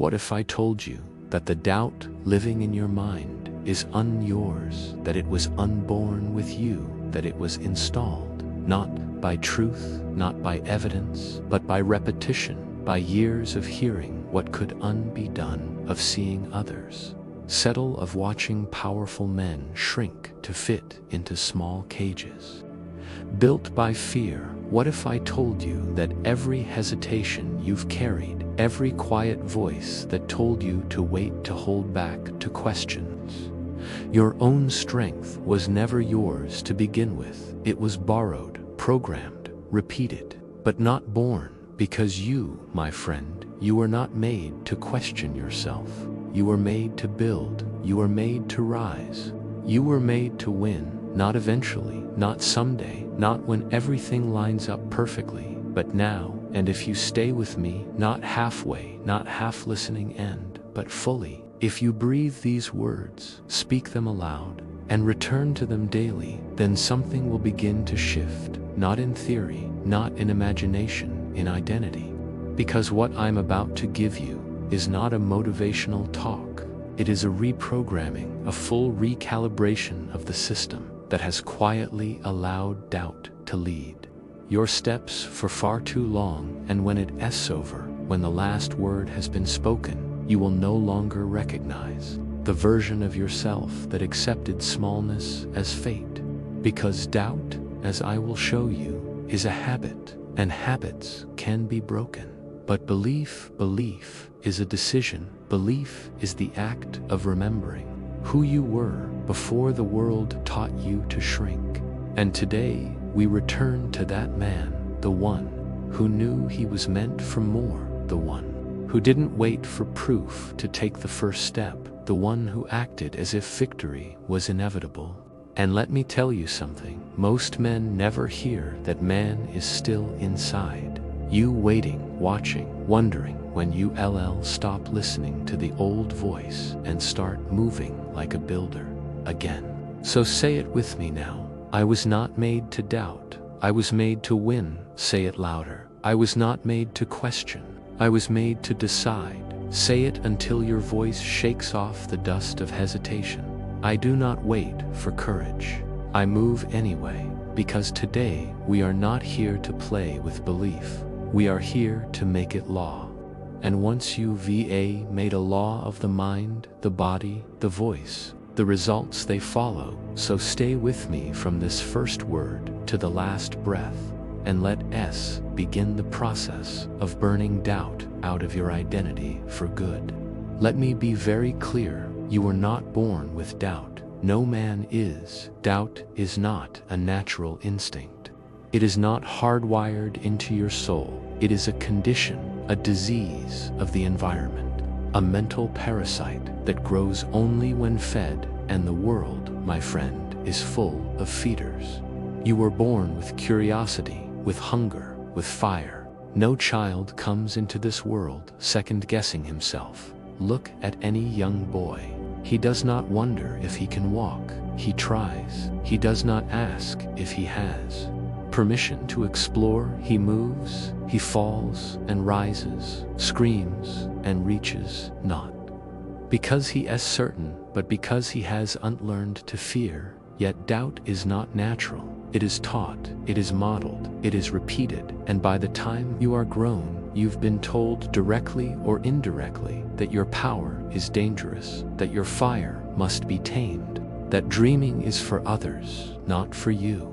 What if I told you that the doubt living in your mind is yours, that it was unborn with you, that it was installed, not by truth, not by evidence, but by repetition, by years of hearing what could be done, of seeing others settle, of watching powerful men shrink to fit into small cages, built by fear? What if I told you that every hesitation you've carried, every quiet voice that told you to wait, to hold back, to questions, your own strength was never yours to begin with? It was borrowed, programmed, repeated, but not born, because you, my friend, you were not made to question yourself. You were made to build. You were made to rise. You were made to win, not eventually, not someday, not when everything lines up perfectly, but now. And if you stay with me, not halfway, not half listening but fully, if you breathe these words, speak them aloud, and return to them daily, then something will begin to shift, not in theory, not in imagination, in identity. Because what I'm about to give you is not a motivational talk. It is a reprogramming, a full recalibration of the system that has quietly allowed doubt to lead your steps for far too long, and when it's over, when the last word has been spoken, you will no longer recognize the version of yourself that accepted smallness as fate. Because doubt, as I will show you, is a habit, and habits can be broken. But belief is a decision. Belief is the act of remembering who you were before the world taught you to shrink. And today, we return to that man, the one who knew he was meant for more, the one who didn't wait for proof to take the first step, the one who acted as if victory was inevitable. And let me tell you something, most men never hear that man is still inside. You waiting, watching, wondering when you stop listening to the old voice and start moving like a builder again. So say it with me now. I was not made to doubt. I was made to win. Say it louder. I was not made to question. I was made to decide. Say it until your voice shakes off the dust of hesitation. I do not wait for courage. I move anyway, because today we are not here to play with belief. We are here to make it law. And once you've made a law of the mind, the body, the voice, the results they follow. So stay with me from this first word to the last breath, and let us begin the process of burning doubt out of your identity for good. Let me be very clear, you were not born with doubt. No man is. Doubt is not a natural instinct. It is not hardwired into your soul. It is a condition, a disease of the environment, a mental parasite that grows only when fed, and the world, my friend, is full of feeders. You were born with curiosity, with hunger, with fire. No child comes into this world second-guessing himself. Look at any young boy. He does not wonder if he can walk. He tries. He does not ask if he has permission to explore. He moves, he falls and rises, screams and reaches not. Because he is certain, but because he has unlearned to fear. Yet doubt is not natural. It is taught, it is modeled, it is repeated, and by the time you are grown, you've been told directly or indirectly that your power is dangerous, that your fire must be tamed, that dreaming is for others, not for you.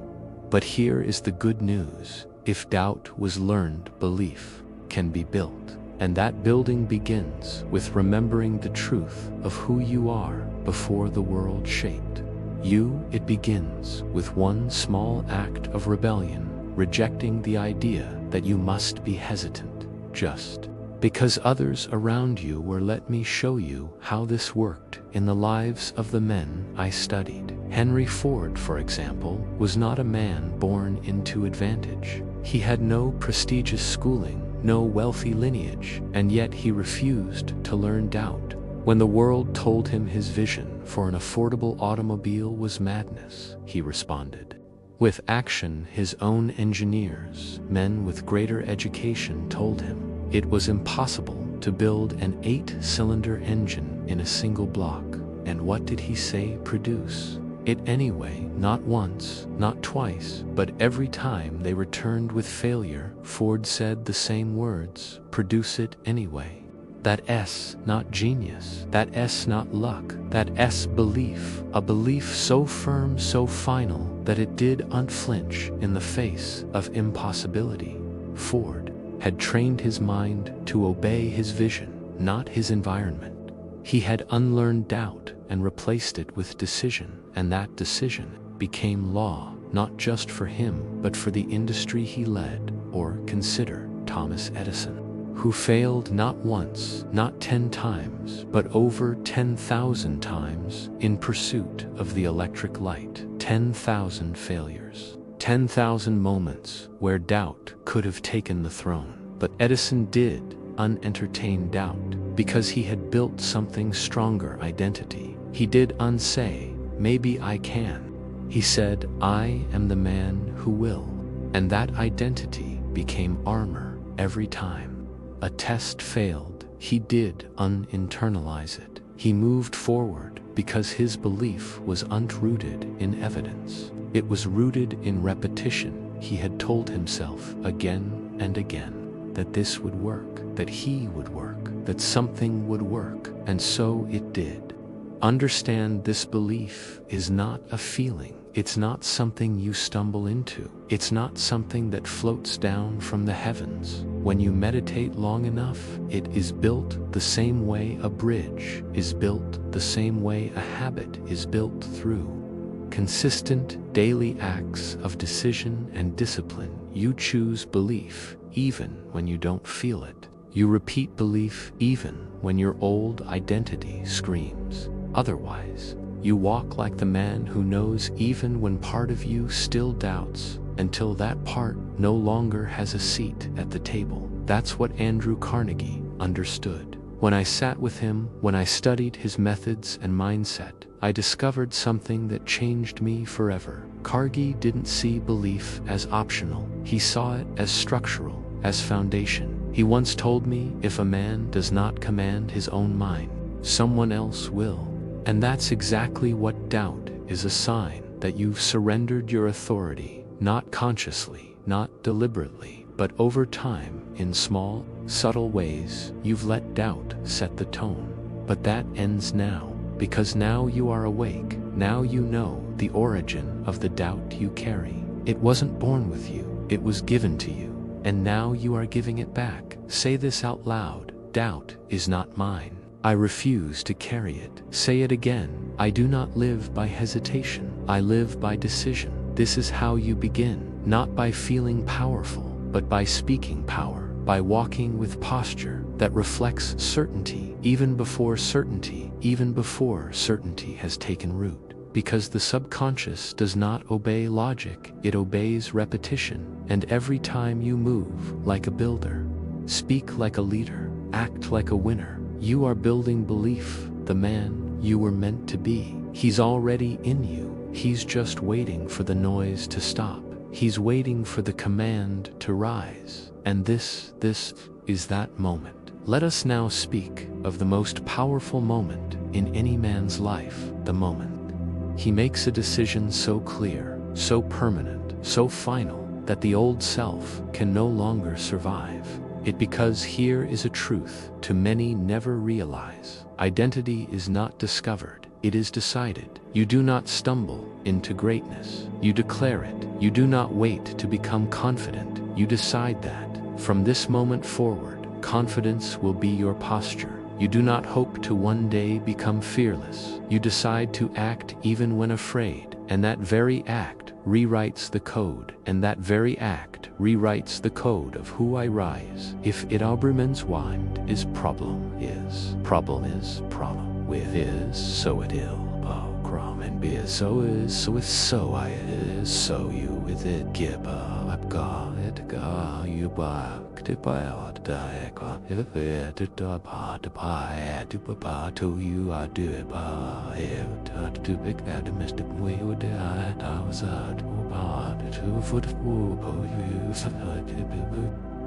But here is the good news. If doubt was learned, belief can be built. And that building begins with remembering the truth of who you are before the world shaped you. It begins with one small act of rebellion, rejecting the idea that you must be hesitant just because others around you were. Let me show you how this worked in the lives of the men I studied. Henry Ford, for example, was not a man born into advantage. He had no prestigious schooling, no wealthy lineage, and yet he refused to learn doubt. When the world told him his vision for an affordable automobile was madness, he responded with action. His own engineers, men with greater education, told him it was impossible. to build an 8-cylinder engine in a single block. And what did he say? Produce it anyway. Not once, not twice, but every time they returned with failure, Ford said the same words: produce it anyway. That S, not genius. That S, not luck. That S, belief. A belief so firm, so final, that it did unflinch in the face of impossibility. Ford had trained his mind to obey his vision, not his environment. He had unlearned doubt and replaced it with decision, and that decision became law, not just for him, but for the industry he led. Or consider Thomas Edison, who failed not once, not 10 times, but over 10,000 times in pursuit of the electric light. 10,000 failures. 10,000 moments where doubt could have taken the throne. But Edison did unentertain doubt because he had built something stronger: identity. He did unsay, maybe I can. He said, I am the man who will. And that identity became armor every time a test failed. He did uninternalize it. He moved forward because his belief was unrooted in evidence. It was rooted in repetition. He had told himself again and again that this would work, that he would work, that something would work, and so it did. Understand, this belief is not a feeling. It's not something you stumble into. It's not something that floats down from the heavens. When you meditate long enough, it is built the same way a bridge is built, the same way a habit is built, through consistent daily acts of decision and discipline. You choose belief even when you don't feel it. You repeat belief even when your old identity screams otherwise. You walk like the man who knows even when part of you still doubts, until that part no longer has a seat at the table. That's what Andrew Carnegie understood. When I sat with him, when I studied his methods and mindset, I discovered something that changed me forever. Carnegie didn't see belief as optional. He saw it as structural, as foundation. He once told me, if a man does not command his own mind, someone else will. And that's exactly what doubt is: a sign that you've surrendered your authority, not consciously, not deliberately, but over time, in small, subtle ways. You've let doubt set the tone. But that ends now, because now you are awake. Now you know the origin of the doubt you carry. It wasn't born with you, it was given to you. And now you are giving it back. Say this out loud: doubt is not mine. I refuse to carry it. Say it again: I do not live by hesitation. I live by decision. This is how you begin, not by feeling powerful, but by speaking power, by walking with posture that reflects certainty, even before certainty has taken root. Because the subconscious does not obey logic, it obeys repetition. And every time you move like a builder, speak like a leader, act like a winner, you are building belief. The man you were meant to be, he's already in you. He's just waiting for the noise to stop. He's waiting for the command to rise. And this is that moment. Let us now speak of the most powerful moment in any man's life, the moment he makes a decision so clear, so permanent, so final, that the old self can no longer survive. Because here is a truth too many never realize. Identity is not discovered, it is decided. You do not stumble into greatness, you declare it. You do not wait to become confident, you decide that. From this moment forward, confidence will be your posture. You do not hope to one day become fearless, you decide to act even when afraid. And that very act rewrites the code, and that very act rewrites the code of who I rise. If it Abraham's wind is problem with is, so it ill. Crom and be so is, so is, so I is, so you with it. Give up, God, you back to buy out die. If it to buy to buy to you, I do it by it to big domestic way would I was to buy to foot of you.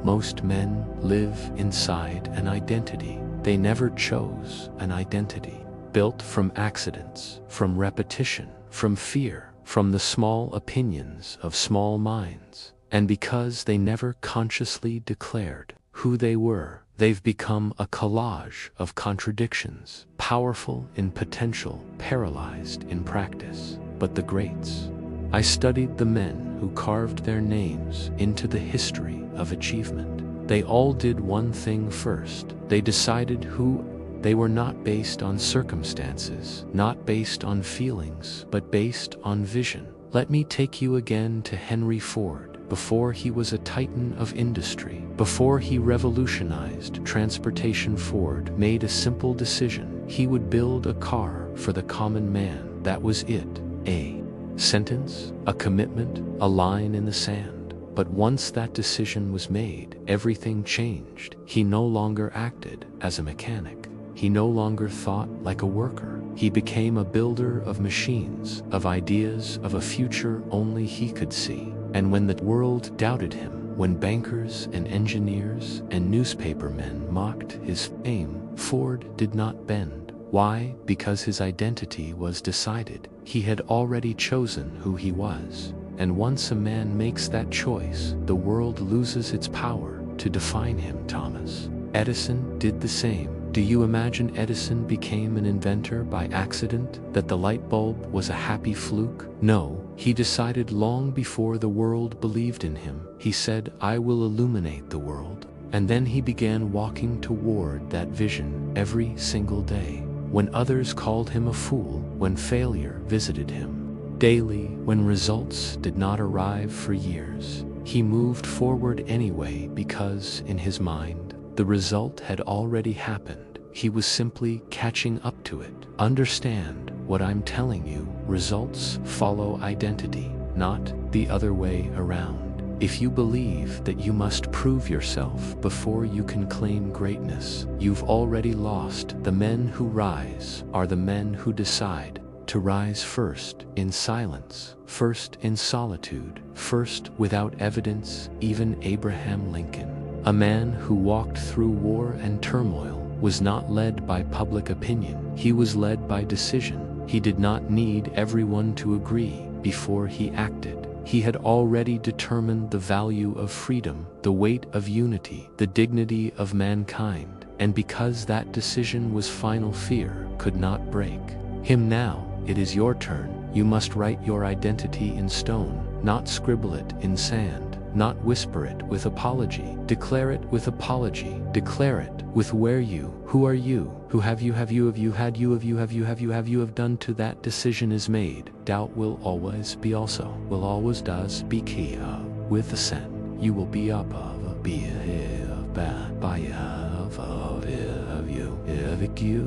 Most men live inside an identity. They never chose an identity. Built from accidents, from repetition, from fear, from the small opinions of small minds. And because they never consciously declared who they were, they've become a collage of contradictions, powerful in potential, paralyzed in practice. But the greats. I studied the men who carved their names into the history of achievement. They all did one thing first. They decided who they were, not based on circumstances, not based on feelings, but based on vision. Let me take you again to Henry Ford. Before he was a titan of industry, before he revolutionized transportation, Ford made a simple decision. He would build a car for the common man. That was it. A sentence, a commitment, a line in the sand. But once that decision was made, everything changed. He no longer acted as a mechanic. He no longer thought like a worker. He became a builder of machines, of ideas, of a future only he could see. And when the world doubted him, when bankers and engineers and newspapermen mocked his fame, Ford did not bend. Why? Because his identity was decided. He had already chosen who he was. And once a man makes that choice, the world loses its power to define him. Thomas Edison did the same. Do you imagine Edison became an inventor by accident, that the light bulb was a happy fluke? No, he decided long before the world believed in him. He said, I will illuminate the world. And then he began walking toward that vision every single day. When others called him a fool, when failure visited him daily, when results did not arrive for years, he moved forward anyway because, in his mind, the result had already happened. He was simply catching up to it. Understand what I'm telling you. Results follow identity, not the other way around. If you believe that you must prove yourself before you can claim greatness, you've already lost. The men who rise are the men who decide to rise first in silence, first in solitude, first without evidence. Even Abraham Lincoln, a man who walked through war and turmoil, was not led by public opinion. He was led by decision. He did not need everyone to agree before he acted. He had already determined the value of freedom, the weight of unity, the dignity of mankind. And because that decision was final, fear could not break him. Now, it is your turn. You must write your identity in stone, not scribble it in sand. Not whisper it with apology. Declare it with apology. Declare it with where you, who are you, who have you had you have done to that decision is made. Doubt will always be also, will always does be key of, with ascent. You will be up of, be of, bad, by of you, if you,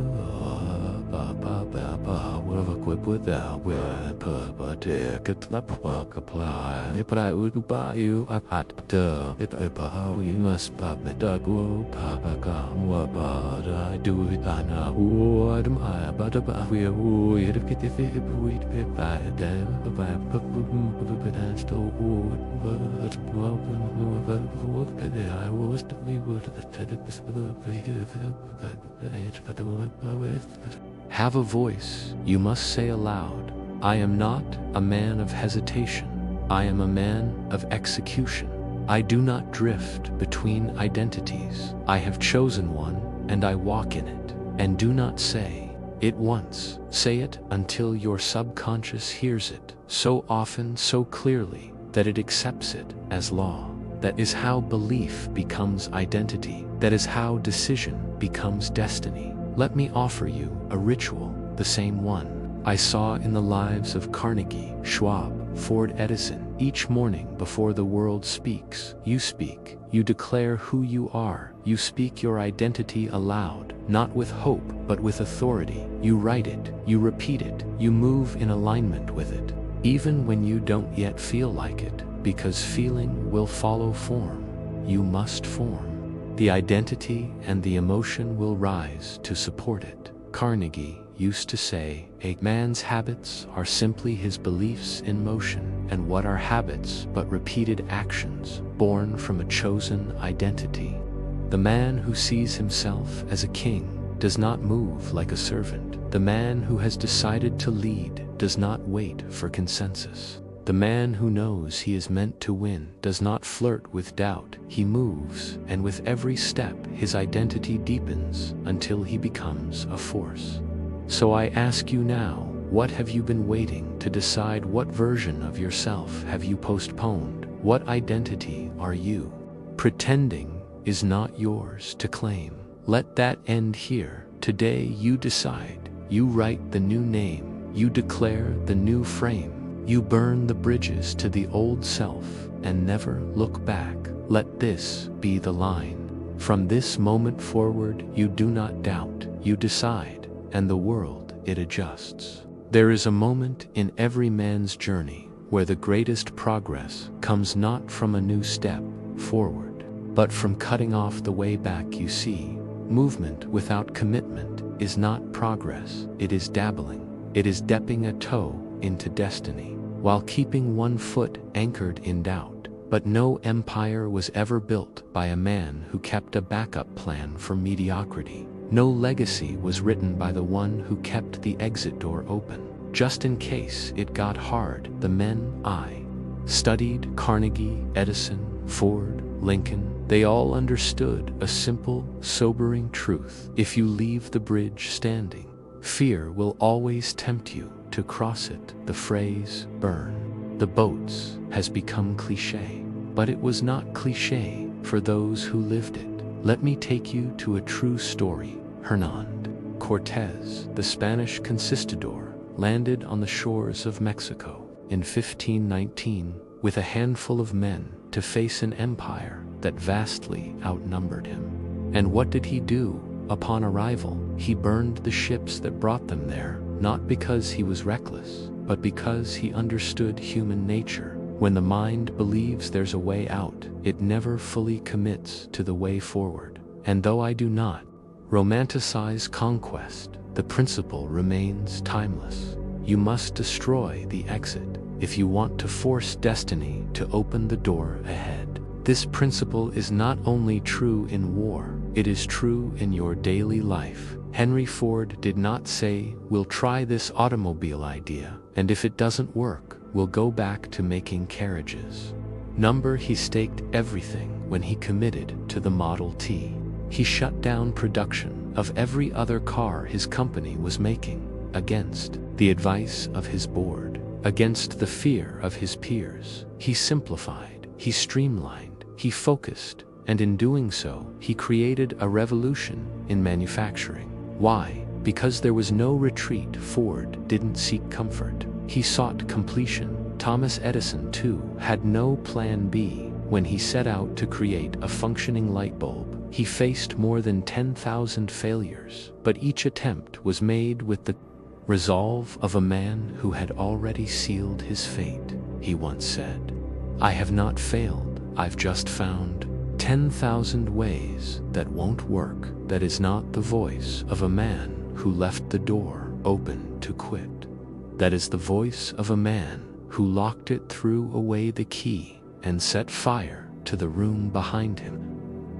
will equip with that, will take it, work apply. If I would buy you a hot dog, it we must pop it, go papa come, but I do it, I know what am I, but we would get if it would be by them, by and still would, but I was to be would have a voice. You must say aloud, I am not a man of hesitation. I am a man of execution. I do not drift between identities. I have chosen one, and I walk in it. And do not say it once. Say it until your subconscious hears it so often, so clearly, that it accepts it as law. That is how belief becomes identity. That is how decision becomes destiny. Let me offer you a ritual, the same one I saw in the lives of Carnegie, Schwab, Ford, Edison. Each morning before the world speaks, you speak. You declare who you are. You speak your identity aloud, not with hope, but with authority. You write it, you repeat it, you move in alignment with it, even when you don't yet feel like it, because feeling will follow form. You must form. The identity and the emotion will rise to support it. Carnegie, used to say, a man's habits are simply his beliefs in motion, and what are habits but repeated actions born from a chosen identity? The man who sees himself as a king does not move like a servant. The man who has decided to lead does not wait for consensus. The man who knows he is meant to win does not flirt with doubt. He moves, and with every step his identity deepens until he becomes a force. So I ask you now, what have you been waiting to decide? What version of yourself have you postponed? What identity are you pretending is not yours to claim? Let that end here. Today you decide. You write the new name. You declare the new frame. You burn the bridges to the old self and never look back. Let this be the line. From this moment forward, you do not doubt. You decide, and the world, it adjusts. There is a moment in every man's journey where the greatest progress comes not from a new step forward, but from cutting off the way back. You see, movement without commitment is not progress. It is dabbling. It is dipping a toe into destiny, while keeping one foot anchored in doubt. But no empire was ever built by a man who kept a backup plan for mediocrity. No legacy was written by the one who kept the exit door open, just in case it got hard. The men I studied, Carnegie, Edison, Ford, Lincoln, they all understood a simple, sobering truth. If you leave the bridge standing, fear will always tempt you to cross it. The phrase, burn the boats, has become cliché, but it was not cliché for those who lived it. Let me take you to a true story. Hernán Cortés, the Spanish conquistador, landed on the shores of Mexico in 1519 with a handful of men to face an empire that vastly outnumbered him. And what did he do? Upon arrival, he burned the ships that brought them there, not because he was reckless, but because he understood human nature. When the mind believes there's a way out, it never fully commits to the way forward. And though I do not romanticize conquest, the principle remains timeless. You must destroy the exit if you want to force destiny to open the door ahead. This principle is not only true in war, it is true in your daily life. Henry Ford did not say, we'll try this automobile idea, and if it doesn't work, we'll go back to making carriages. He staked everything when he committed to the Model T. He shut down production of every other car his company was making, against the advice of his board, against the fear of his peers. He simplified, he streamlined, he focused, and in doing so, he created a revolution in manufacturing. Why? Because there was no retreat. Ford didn't seek comfort. He sought completion. Thomas Edison, too, had no plan B. When he set out to create a functioning light bulb, he faced more than 10,000 failures, but each attempt was made with the resolve of a man who had already sealed his fate. He once said, "I have not failed, I've just found 10,000 ways that won't work." That is not the voice of a man who left the door open to quit. That is the voice of a man who locked it, threw away the key, and set fire to the room behind him.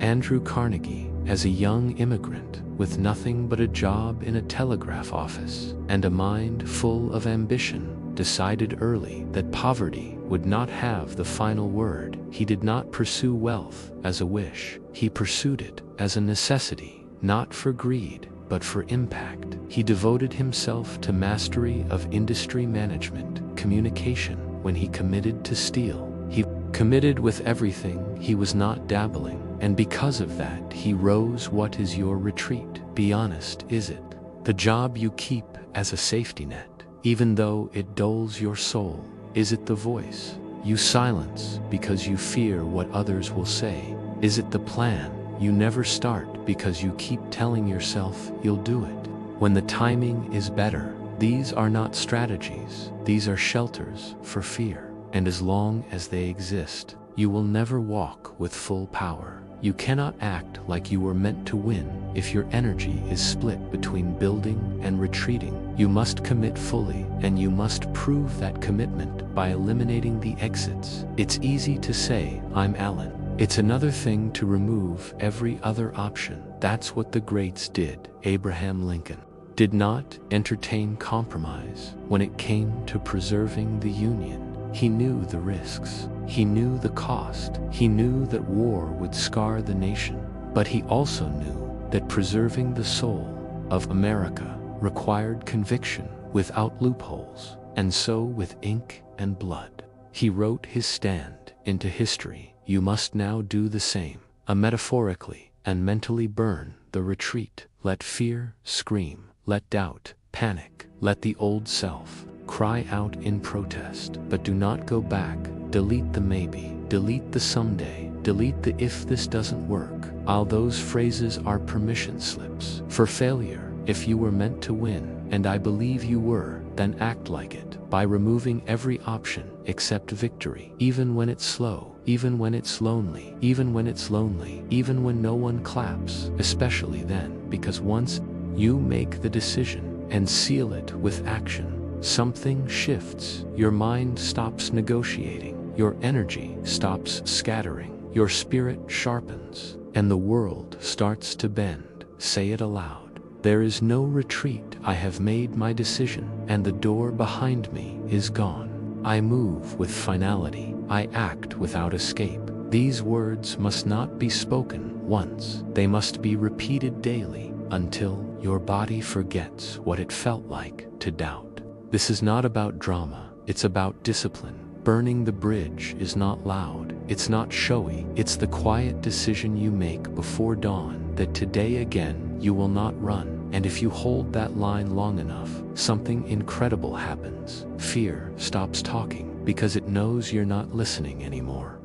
Andrew Carnegie, as a young immigrant with nothing but a job in a telegraph office and a mind full of ambition, decided early that poverty would not have the final word. He did not pursue wealth as a wish. He pursued it as a necessity, not for greed, but for impact. He devoted himself to mastery of industry management, communication. When he committed to steel, he committed with everything. He was not dabbling, and because of that, he rose. What is your retreat? Be honest, is it the job you keep as a safety net, even though it dulls your soul? Is it the voice you silence because you fear what others will say? Is it the plan you never start because you keep telling yourself you'll do it when the timing is better? These are not strategies, these are shelters for fear. And as long as they exist, you will never walk with full power. You cannot act like you were meant to win if your energy is split between building and retreating. You must commit fully, and you must prove that commitment by eliminating the exits. It's easy to say, "I'm Alan." It's another thing to remove every other option. That's what the greats did. Abraham Lincoln did not entertain compromise when it came to preserving the Union. He knew the risks. He knew the cost. He knew that war would scar the nation. But he also knew that preserving the soul of America required conviction without loopholes. And so, with ink and blood, he wrote his stand into history. You must now do the same. Metaphorically and mentally burn the retreat. Let fear scream. Let doubt panic. Let the old self cry out in protest. But do not go back. Delete the maybe. Delete the someday. Delete the if this doesn't work. All those phrases are permission slips for failure. If you were meant to win, and I believe you were, then act like it by removing every option except victory. Even when it's slow, even when it's lonely, even when it's lonely, even when no one claps, especially then, because once you make the decision and seal it with action, something shifts. Your mind stops negotiating. Your energy stops scattering. Your spirit sharpens. And the world starts to bend. Say it aloud. There is no retreat. I have made my decision, and the door behind me is gone. I move with finality. I act without escape. These words must not be spoken once. They must be repeated daily until your body forgets what it felt like to doubt. This is not about drama, it's about discipline. Burning the bridge is not loud, it's not showy, it's the quiet decision you make before dawn that today again you will not run. And if you hold that line long enough, something incredible happens. Fear stops talking because it knows you're not listening anymore.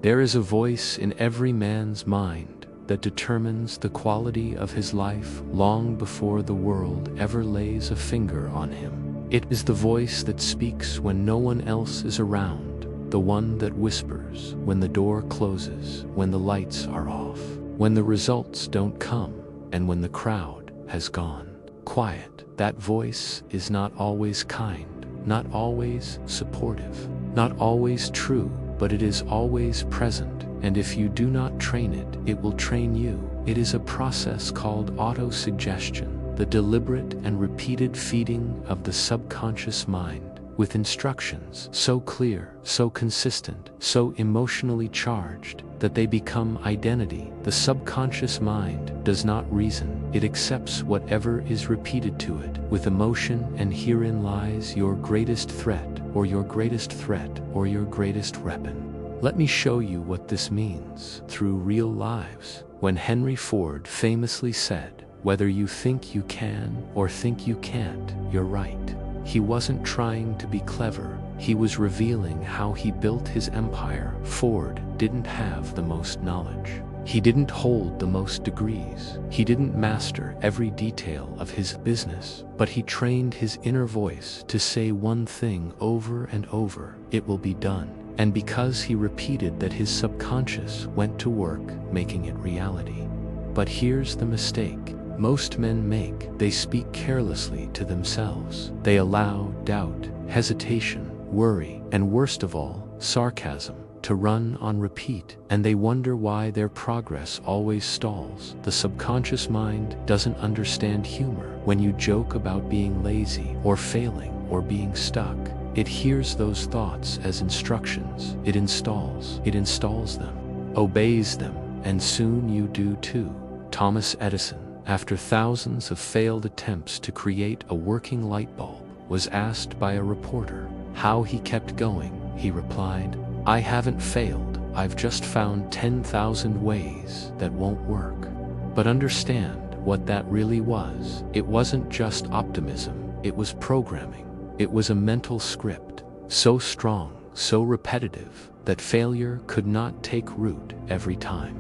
There is a voice in every man's mind that determines the quality of his life long before the world ever lays a finger on him. It is the voice that speaks when no one else is around, the one that whispers when the door closes, when the lights are off, when the results don't come, and when the crowd has gone quiet. That voice is not always kind, not always supportive, not always true, but it is always present. And if you do not train it, it will train you. It is a process called auto-suggestion. The deliberate and repeated feeding of the subconscious mind with instructions so clear, so consistent, so emotionally charged that they become identity. The subconscious mind does not reason, it accepts whatever is repeated to it with emotion, and herein lies your greatest threat, or your greatest threat, or your greatest weapon. Let me show you what this means through real lives. When Henry Ford famously said, "Whether you think you can or think you can't, you're right," he wasn't trying to be clever. He was revealing how he built his empire. Ford didn't have the most knowledge. He didn't hold the most degrees. He didn't master every detail of his business, but he trained his inner voice to say one thing over and over: it will be done. And because he repeated that, his subconscious went to work making it reality. But here's the mistake most men make. They speak carelessly to themselves. They allow doubt, hesitation, worry, and worst of all, sarcasm to run on repeat, and they wonder why their progress always stalls. The subconscious mind doesn't understand humor. When you joke about being lazy or failing or being stuck, it hears those thoughts as instructions. It installs them, obeys them, and soon you do too. Thomas Edison, after thousands of failed attempts to create a working light bulb, was asked by a reporter how he kept going. He replied, "I haven't failed, I've just found 10,000 ways that won't work." But understand what that really was. It wasn't just optimism, it was programming. It was a mental script, so strong, so repetitive, that failure could not take root every time.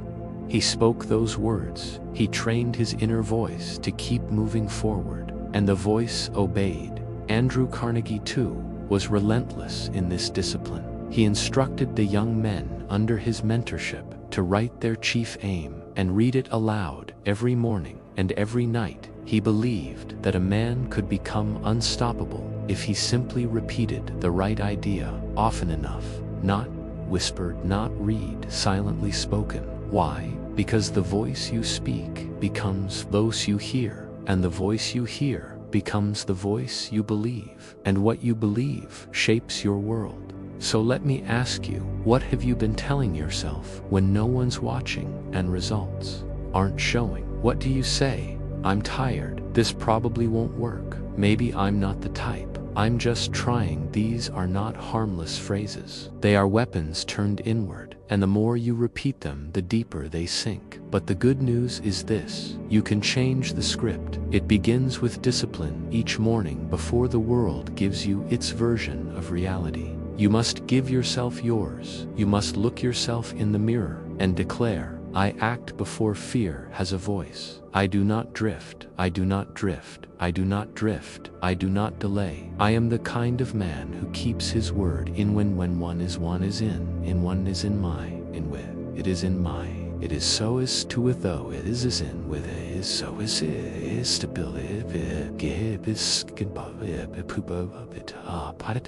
He spoke those words. He trained his inner voice to keep moving forward, and the voice obeyed. Andrew Carnegie, too, was relentless in this discipline. He instructed the young men under his mentorship to write their chief aim and read it aloud every morning and every night. He believed that a man could become unstoppable if he simply repeated the right idea often enough, not whispered, not read, silently spoken. Why? Because the voice you speak becomes the voice you hear, and the voice you hear becomes the voice you believe, and what you believe shapes your world. So let me ask you, what have you been telling yourself when no one's watching and results aren't showing? What do you say? I'm tired. This probably won't work. Maybe I'm not the type. I'm just trying. These are not harmless phrases. They are weapons turned inward, and the more you repeat them, the deeper they sink. But the good news is this: you can change the script. It begins with discipline each morning before the world gives you its version of reality. You must give yourself yours. You must look yourself in the mirror and declare, I act before fear has a voice. I do not drift. I do not drift. I do not drift. I do not delay. I am the kind of man who keeps his word in when one is in one is in my, in with, it is in my, it is so is to with though it is in with it is so is stability give is skin poop of it part of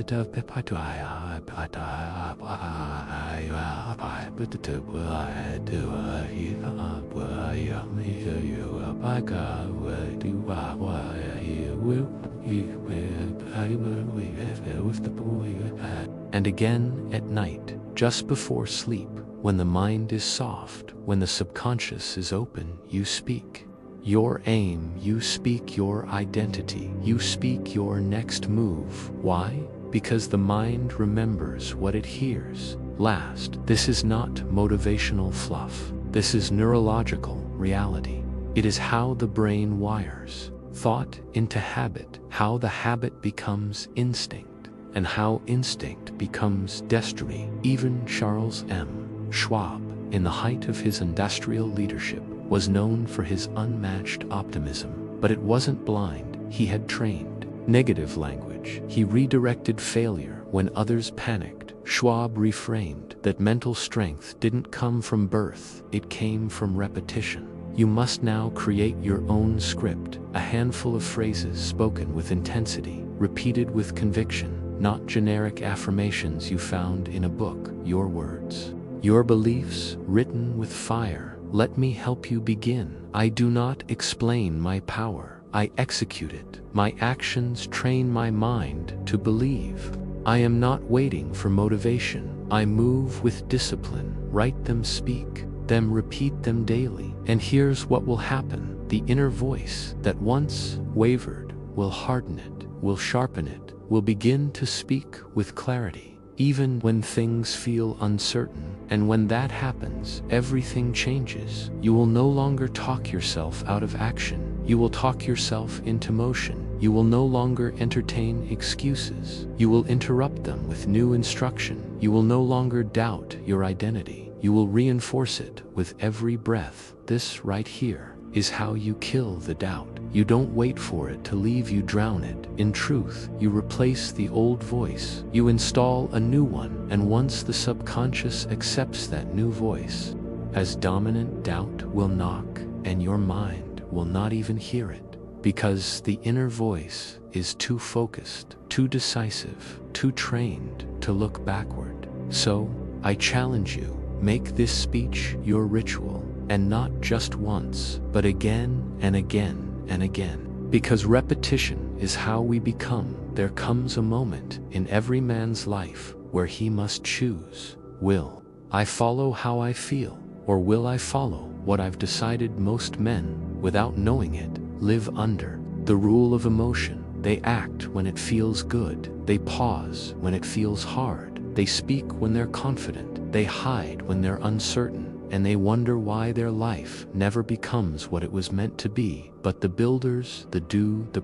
and again at night, just before sleep, when the mind is soft, when the subconscious is open, you speak your aim, you speak your identity, you speak your next move. Why? Because the mind remembers what it hears last. This is not motivational fluff. This is neurological reality. It is how the brain wires thought into habit, how the habit becomes instinct, and how instinct becomes destiny. Even Charles M. Schwab, in the height of his industrial leadership, was known for his unmatched optimism. But it wasn't blind. He had trained negative language. He redirected failure when others panicked. Schwab reframed that mental strength didn't come from birth, it came from repetition. You must now create your own script, a handful of phrases spoken with intensity, repeated with conviction, not generic affirmations you found in a book. Your words, your beliefs, written with fire. Let me help you begin. I do not explain my power. I execute it. My actions train my mind to believe. I am not waiting for motivation. I move with discipline. Write them, speak them, repeat them daily. And here's what will happen. The inner voice that once wavered will harden it, will sharpen it, will begin to speak with clarity, even when things feel uncertain. And when that happens, everything changes. You will no longer talk yourself out of action. You will talk yourself into motion. You will no longer entertain excuses. You will interrupt them with new instruction. You will no longer doubt your identity. You will reinforce it with every breath. This right here is how you kill the doubt. You don't wait for it to leave, you drown it. In truth, you replace the old voice. You install a new one, and once the subconscious accepts that new voice as dominant, doubt will knock, and your mind will not even hear it, because the inner voice is too focused, too decisive, too trained to look backward. So, I challenge you, make this speech your ritual, and not just once, but again and again and again. Because repetition is how we become. There comes a moment in every man's life where he must choose. Will I follow how I feel, or will I follow what I've decided? Most men, without knowing it, live under the rule of emotion. They act when it feels good. They pause when it feels hard. They speak when they're confident. They hide when they're uncertain. And they wonder why their life never becomes what it was meant to be. But the builders, the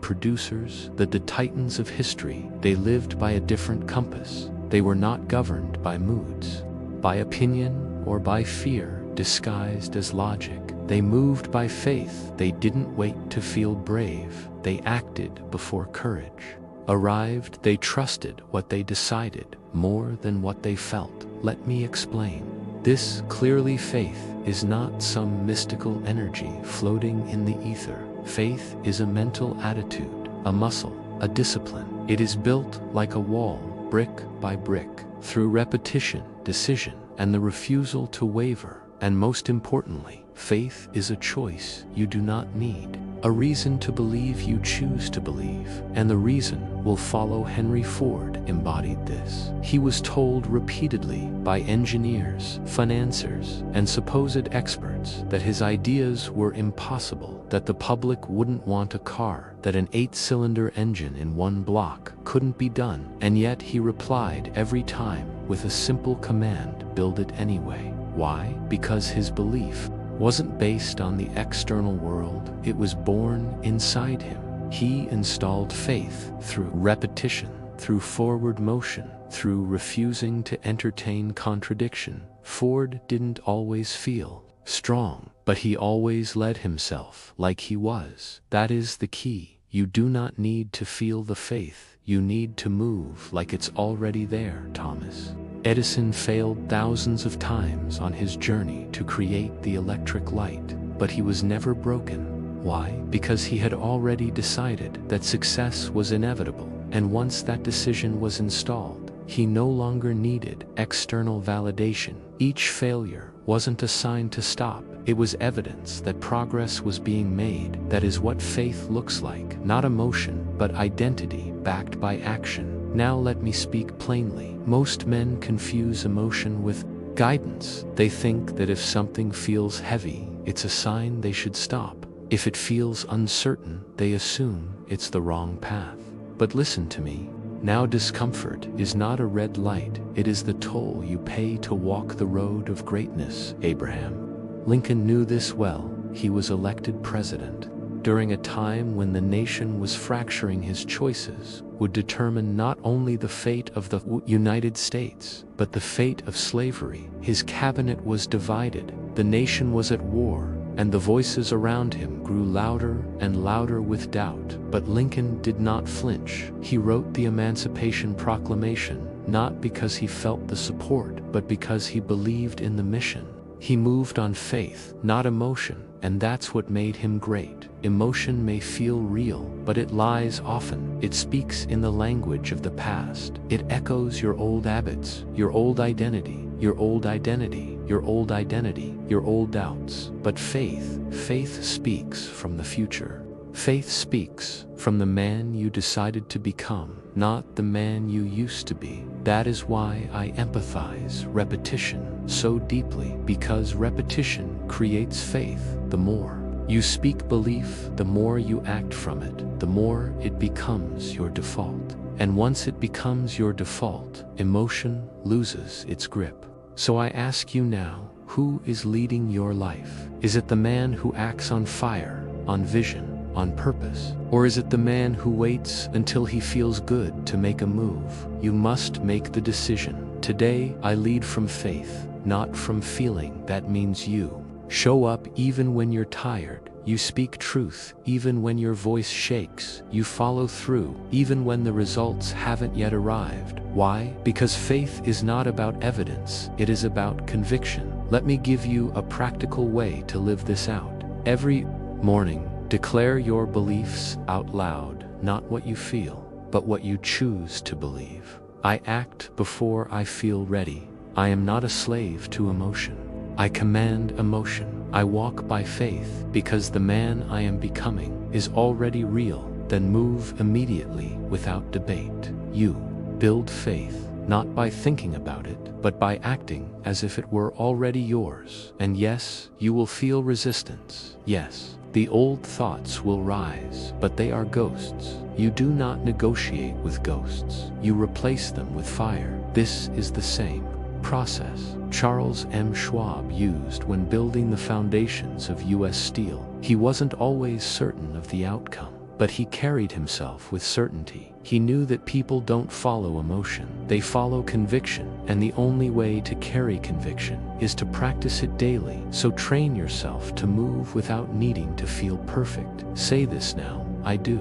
producers, the titans of history, they lived by a different compass. They were not governed by moods, by opinion, or by fear disguised as logic. They moved by faith. They didn't wait to feel brave. They acted before courage arrived. They trusted what they decided more than what they felt. Let me explain. This clearly faith is not some mystical energy floating in the ether. Faith is a mental attitude, a muscle, a discipline. It is built like a wall, brick by brick, through repetition, decision, and the refusal to waver. And most importantly, faith is a choice you do not need. A reason to believe you choose to believe. And the reason will follow. Henry Ford embodied this. He was told repeatedly by engineers, financiers, and supposed experts that his ideas were impossible, that the public wouldn't want a car, that an 8-cylinder engine in one block couldn't be done. And yet he replied every time with a simple command: build it anyway. Why? Because his belief wasn't based on the external world, it was born inside him. He installed faith through repetition, through forward motion, through refusing to entertain contradiction. Ford didn't always feel strong, but he always led himself like he was. That is the key. You do not need to feel the faith, you need to move like it's already there. Thomas Edison failed thousands of times on his journey to create the electric light, but he was never broken. Why? Because he had already decided that success was inevitable, and once that decision was installed, he no longer needed external validation. Each failure wasn't a sign to stop, it was evidence that progress was being made. That is what faith looks like, not emotion, but identity backed by action. Now let me speak plainly. Most men confuse emotion with guidance. They think that if something feels heavy, it's a sign they should stop. If it feels uncertain, they assume it's the wrong path. But listen to me. Now discomfort is not a red light, it is the toll you pay to walk the road of greatness. Abraham Lincoln knew this well. He was elected president during a time when the nation was fracturing. His choices would determine not only the fate of the United States, but the fate of slavery. His cabinet was divided, the nation was at war, and the voices around him grew louder and louder with doubt. But Lincoln did not flinch. He wrote the Emancipation Proclamation, not because he felt the support, but because he believed in the mission. He moved on faith, not emotion, and that's what made him great. Emotion may feel real, but it lies often. It speaks in the language of the past. It echoes your old habits, your old identity, your old identity, your old identity, your old doubts. But faith speaks from the future. Faith speaks from the man you decided to become, not the man you used to be. That is why I empathize repetition so deeply, because repetition creates faith. The more you speak belief, the more you act from it, the more it becomes your default. And once it becomes your default, emotion loses its grip. So I ask you now, who is leading your life? Is it the man who acts on fire, on vision, on purpose? Or is it the man who waits until he feels good to make a move? You must make the decision. Today, I lead from faith, not from feeling. That means you show up even when you're tired. You speak truth even when your voice shakes. You follow through even when the results haven't yet arrived. Why? Because faith is not about evidence, it is about conviction. Let me give you a practical way to live this out. Every morning, declare your beliefs out loud, not what you feel, but what you choose to believe. I act before I feel ready. I am not a slave to emotion. I command emotion. I walk by faith because the man I am becoming is already real. Then move immediately without debate. You build faith, not by thinking about it, but by acting as if it were already yours. And yes, you will feel resistance. Yes, the old thoughts will rise, but they are ghosts. You do not negotiate with ghosts. You replace them with fire. This is the same process Charles M. Schwab used when building the foundations of U.S. Steel. He wasn't always certain of the outcome, but he carried himself with certainty. He knew that people don't follow emotion, they follow conviction, and the only way to carry conviction is to practice it daily. So train yourself to move without needing to feel perfect. Say this now: I do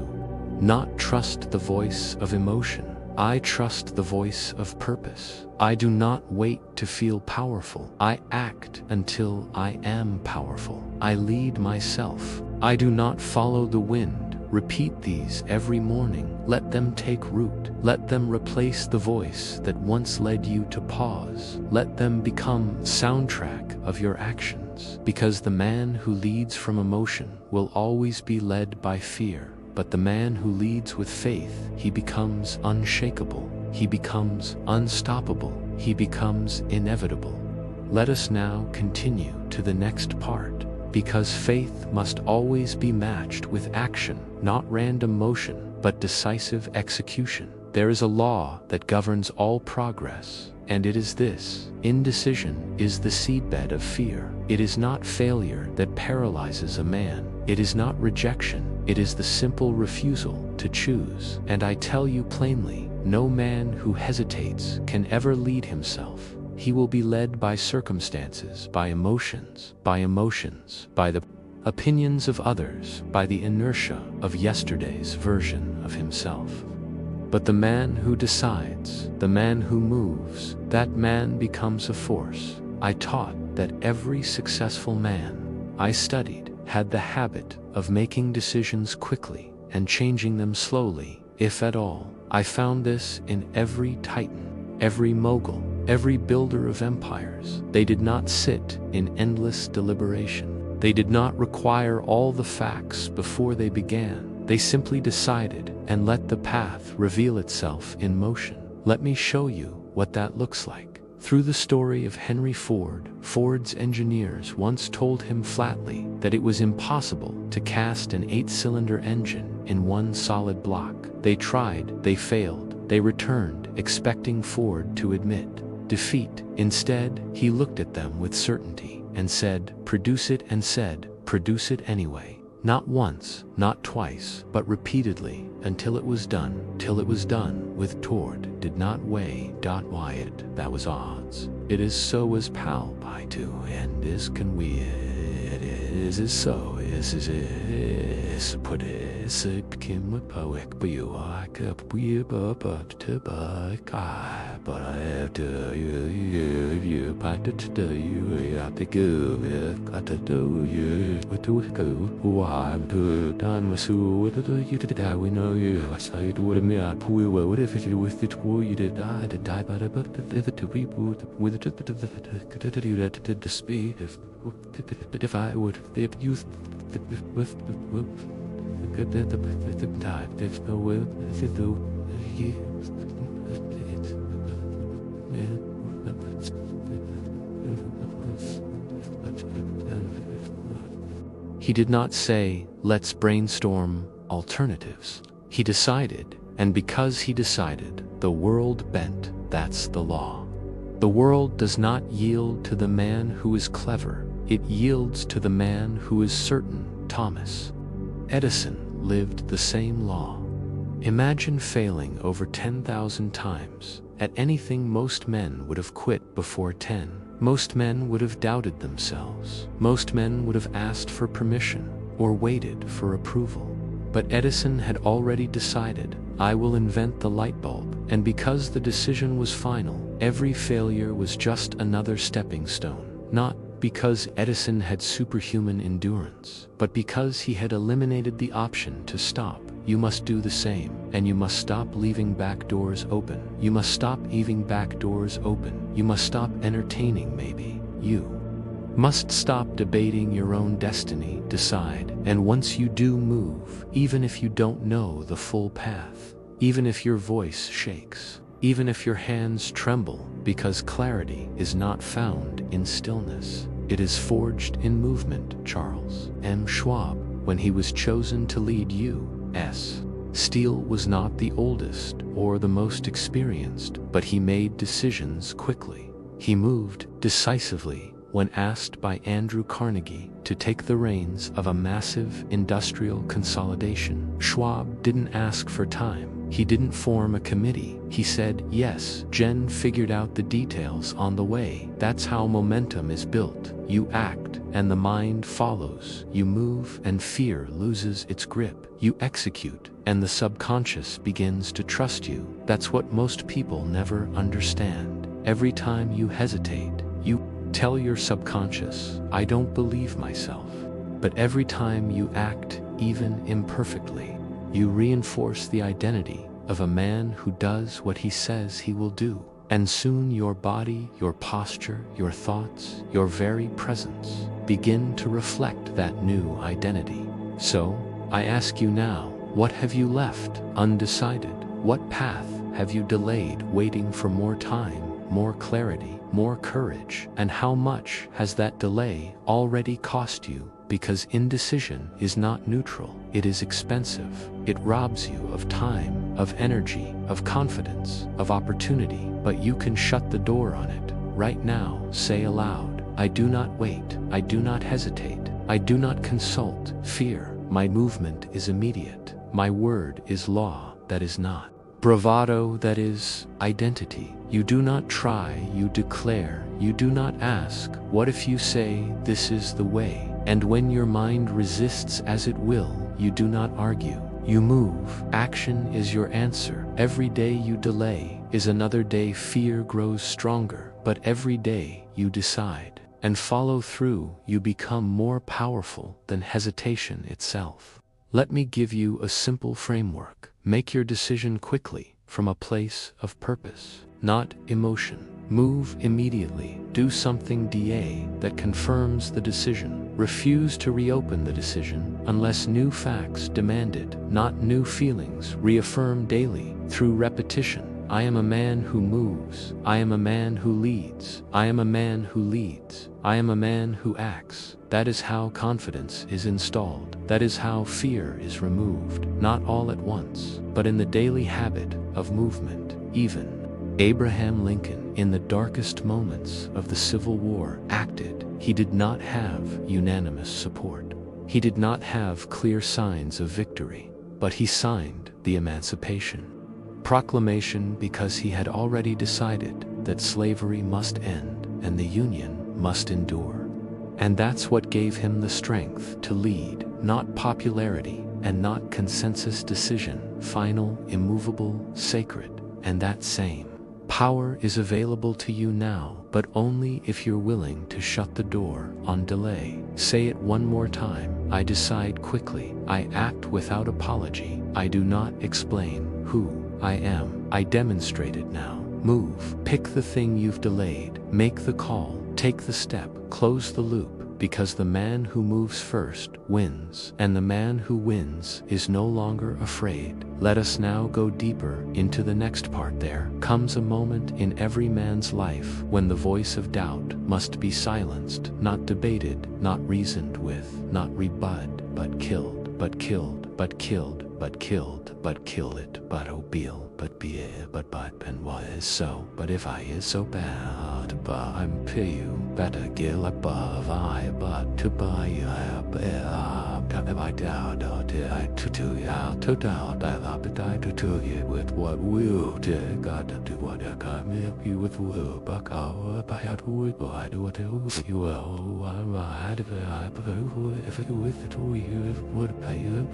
not trust the voice of emotion. I trust the voice of purpose. I do not wait to feel powerful. I act until I am powerful. I lead myself. I do not follow the wind. Repeat these every morning. Let them take root. Let them replace the voice that once led you to pause. Let them become soundtrack of your actions. Because the man who leads from emotion will always be led by fear. But the man who leads with faith, he becomes unshakable. He becomes unstoppable. He becomes inevitable. Let us now continue to the next part. Because faith must always be matched with action, not random motion, but decisive execution. There is a law that governs all progress, and it is this: indecision is the seedbed of fear. It is not failure that paralyzes a man. It is not rejection. It is the simple refusal to choose. And I tell you plainly, no man who hesitates can ever lead himself. He will be led by circumstances, by emotions, by the opinions of others, by the inertia of yesterday's version of himself. But the man who decides, the man who moves, that man becomes a force. I taught that every successful man I studied had the habit of making decisions quickly and changing them slowly, if at all. I found this in every titan, every mogul, every builder of empires. They did not sit in endless deliberation. They did not require all the facts before they began. They simply decided and let the path reveal itself in motion. Let me show you what that looks like. Through the story of Henry Ford, Ford's engineers once told him flatly that it was impossible to cast an 8-cylinder engine in one solid block. They tried, they failed, they returned, expecting Ford to admit defeat. Instead, he looked at them with certainty and said, "Produce it," and said, "Produce it anyway." Not once, not twice, but repeatedly, until it was done, till it was done. With Tord did not weigh. Wyatt, that was odds. It is so as pal by two, and is can we. It is so is put is kim poek bu up we but to but I to you but to you at the go got to do you to go who I'm to done with you to we know you I said what me up we were what if you with it who you did die to die but if to reboot with the speed if I would if you with the time if no will if it do He did not say, "Let's brainstorm alternatives." He decided, and because he decided, the world bent. That's the law. The world does not yield to the man who is clever. It yields to the man who is certain. Thomas Edison lived the same law. Imagine failing over 10,000 times. At anything, most men would have quit before 10. Most men would have doubted themselves. Most men would have asked for permission or waited for approval. But Edison had already decided, I will invent the light bulb. And because the decision was final, every failure was just another stepping stone. Not because Edison had superhuman endurance, but because he had eliminated the option to stop. You must do the same, and you must stop leaving back doors open. You must stop leaving back doors open. You must stop entertaining maybe. You must stop debating your own destiny. Decide, and once you do move, even if you don't know the full path, even if your voice shakes, even if your hands tremble, because clarity is not found in stillness. It is forged in movement. Charles M. Schwab, when he was chosen to lead U.S. Steel, was not the oldest or the most experienced, but he made decisions quickly. He moved decisively when asked by Andrew Carnegie to take the reins of a massive industrial consolidation. Schwab didn't ask for time. He didn't form a committee. He said, yes, Jen figured out the details on the way. That's how momentum is built. You act, and the mind follows. You move and fear loses its grip. You execute and the subconscious begins to trust you. That's what most people never understand. Every time you hesitate, you tell your subconscious, I don't believe myself. But every time you act, even imperfectly, you reinforce the identity of a man who does what he says he will do. And soon your body, your posture, your thoughts, your very presence begin to reflect that new identity. So, I ask you now, what have you left undecided? What path have you delayed, waiting for more time, more clarity, more courage? And how much has that delay already cost you? Because indecision is not neutral, it is expensive. It robs you of time, of energy, of confidence, of opportunity. But you can shut the door on it right now. Say aloud, I do not wait, I do not hesitate, I do not consult fear. My movement is immediate. My word is law, that is not bravado, that is identity. You do not try, you declare. You do not ask, what if you say, this is the way? And when your mind resists as it will, you do not argue. You move. Action is your answer. Every day you delay is another day fear grows stronger. But every day you decide and follow through, you become more powerful than hesitation itself. Let me give you a simple framework. Make your decision quickly from a place of purpose, not emotion. Move immediately. Do something that confirms the decision. Refuse to reopen the decision unless new facts demand it, not new feelings. Reaffirm daily through repetition. I am a man who moves. I am a man who leads. I am a man who leads. I am a man who acts. That is how confidence is installed. That is how fear is removed. Not all at once, but in the daily habit of movement. Even Abraham Lincoln, in the darkest moments of the Civil War, acted. He did not have unanimous support. He did not have clear signs of victory, but he signed the Emancipation Proclamation because he had already decided that slavery must end and the Union must endure. And that's what gave him the strength to lead, not popularity and not consensus decision, final, immovable, sacred. And that same power is available to you now, but only if you're willing to shut the door on delay. Say it one more time. I decide quickly. I act without apology. I do not explain who I am. I demonstrate it now. Move. Pick the thing you've delayed. Make the call. Take the step. Close the loop. Because the man who moves first wins, and the man who wins is no longer afraid. Let us now go deeper into the next part. There comes a moment in every man's life when the voice of doubt must be silenced, not debated, not reasoned with, not rebutted, but killed, but killed, but killed, but killed, but kill it, but obeel, but be it, but and why is so, but if I is so bad, but I'm pay you better gill above I but to buy you I doubt I to ya to doubt I to you with what will to God to do what I come you with will back out by out with I do what you will I if you with it you would pay you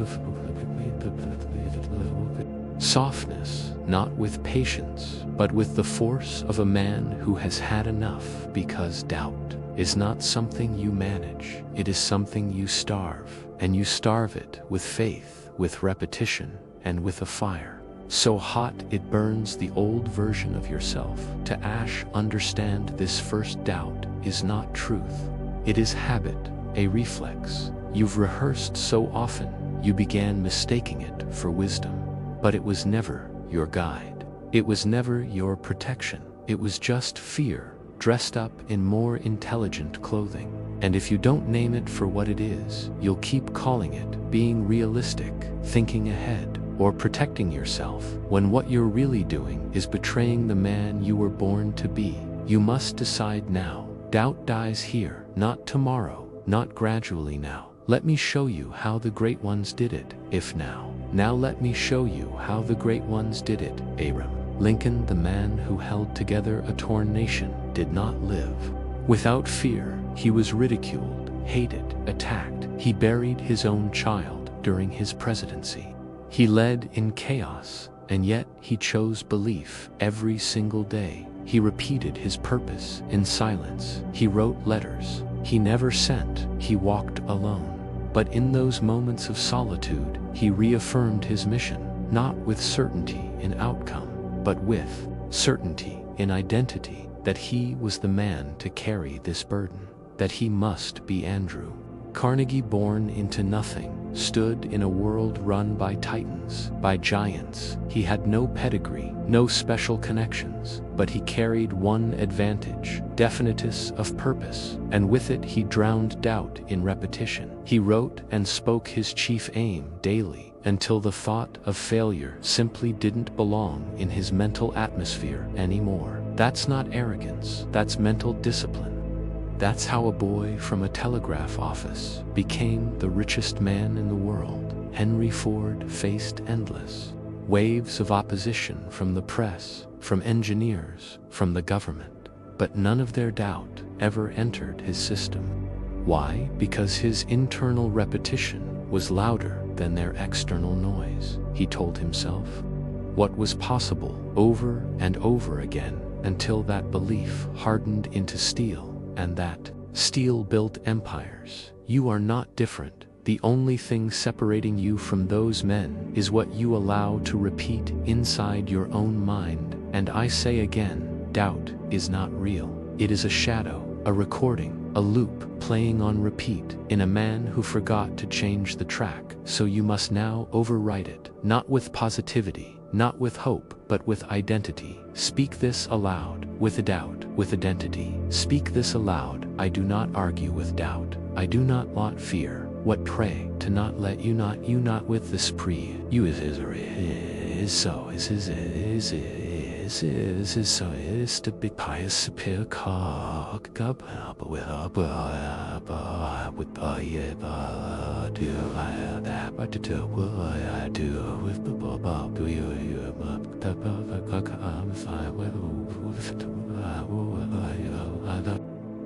softness, not with patience, but with the force of a man who has had enough, because doubt is not something you manage, it is something you starve, and you starve it with faith, with repetition, and with a fire so hot it burns the old version of yourself to ash. Understand, this first doubt is not truth, it is habit, a reflex. You've rehearsed so often, you began mistaking it for wisdom. But it was never your guide. It was never your protection. It was just fear, dressed up in more intelligent clothing. And if you don't name it for what it is, you'll keep calling it being realistic, thinking ahead, or protecting yourself, when what you're really doing is betraying the man you were born to be. You must decide now. Doubt dies here, not tomorrow, not gradually now. Let me show you how the great ones did it, if now. Now let me show you how the great ones did it. Abraham Lincoln, the man who held together a torn nation, did not live without fear. He was ridiculed, hated, attacked. He buried his own child during his presidency. He led in chaos, and yet he chose belief every single day. He repeated his purpose in silence. He wrote letters he never sent. He walked alone. But in those moments of solitude, he reaffirmed his mission, not with certainty in outcome, but with certainty in identity, that he was the man to carry this burden, that he must be Andrew. Carnegie, born into nothing, stood in a world run by titans, by giants. He had no pedigree, no special connections, but he carried one advantage: definiteness of purpose, and with it he drowned doubt in repetition. He wrote and spoke his chief aim daily, until the thought of failure simply didn't belong in his mental atmosphere anymore. That's not arrogance, that's mental discipline. That's how a boy from a telegraph office became the richest man in the world. Henry Ford faced endless waves of opposition from the press, from engineers, from the government, but none of their doubt ever entered his system. Why? Because his internal repetition was louder than their external noise. He told himself what was possible over and over again, until that belief hardened into steel. And that steel built empires. You are not different. The only thing separating you from those men is what you allow to repeat inside your own mind. And I say again, doubt is not real. It is a shadow, a recording, a loop playing on repeat in a man who forgot to change the track. So you must now overwrite it, not with positivity, not with hope, but with identity. Speak this aloud, with a doubt, with identity. Speak this aloud: I do not argue with doubt. I do not lot fear. What pray to not let you not with the spree. You is so is so is to be pious appear cock up with do that but to do what I do with do you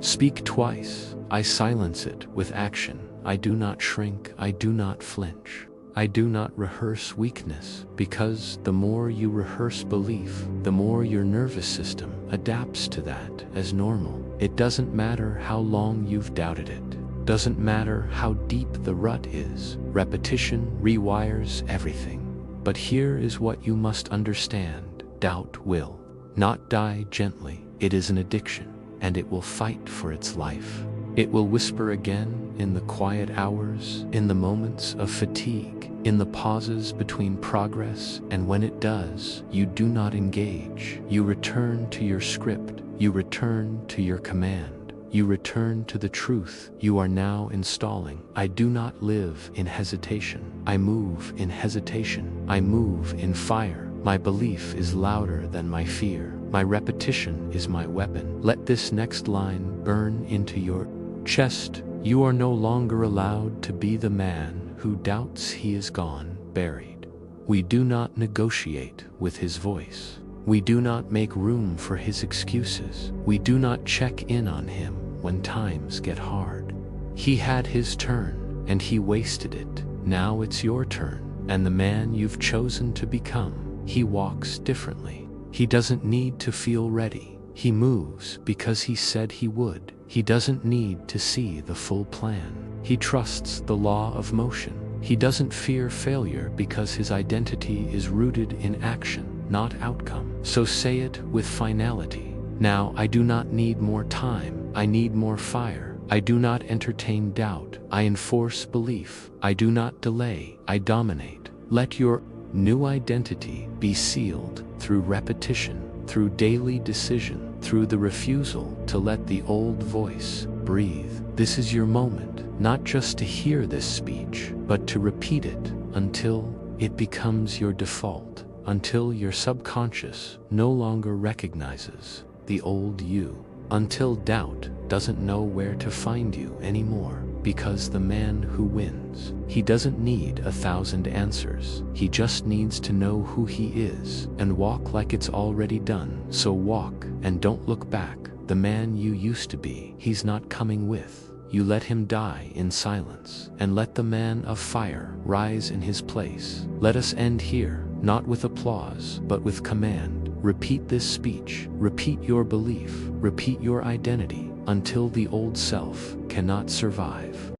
speak twice. I silence it with action. I do not shrink. I do not flinch. I do not rehearse weakness, because the more you rehearse belief, the more your nervous system adapts to that as normal. It doesn't matter how long you've doubted it. Doesn't matter how deep the rut is. Repetition rewires everything. But here is what you must understand. Doubt will not die gently. It is an addiction, and it will fight for its life. It will whisper again in the quiet hours, in the moments of fatigue, in the pauses between progress, and when it does, you do not engage. You return to your script. You return to your command. You return to the truth you are now installing. I do not live in hesitation. I move in hesitation. I move in fire. My belief is louder than my fear. My repetition is my weapon. Let this next line burn into your chest. You are no longer allowed to be the man who doubts he is gone, buried. We do not negotiate with his voice. We do not make room for his excuses. We do not check in on him when times get hard. He had his turn, and he wasted it. Now it's your turn, and the man you've chosen to become, he walks differently. He doesn't need to feel ready. He moves because he said he would. He doesn't need to see the full plan. He trusts the law of motion. He doesn't fear failure because his identity is rooted in action, not outcome. So say it with finality. Now I do not need more time. I need more fire. I do not entertain doubt. I enforce belief. I do not delay. I dominate. Let your new identity be sealed through repetition, through daily decision, through the refusal to let the old voice breathe. This is your moment, not just to hear this speech, but to repeat it until it becomes your default, until your subconscious no longer recognizes the old you, until doubt doesn't know where to find you anymore. Because the man who wins, he doesn't need 1,000 answers. He just needs to know who he is and walk like it's already done. So walk and don't look back. The man you used to be, he's not coming with you let him die in silence, and let the man of fire rise in his place. Let us end here, not with applause, but with command. Repeat this speech, repeat your belief, repeat your identity, until the old self cannot survive.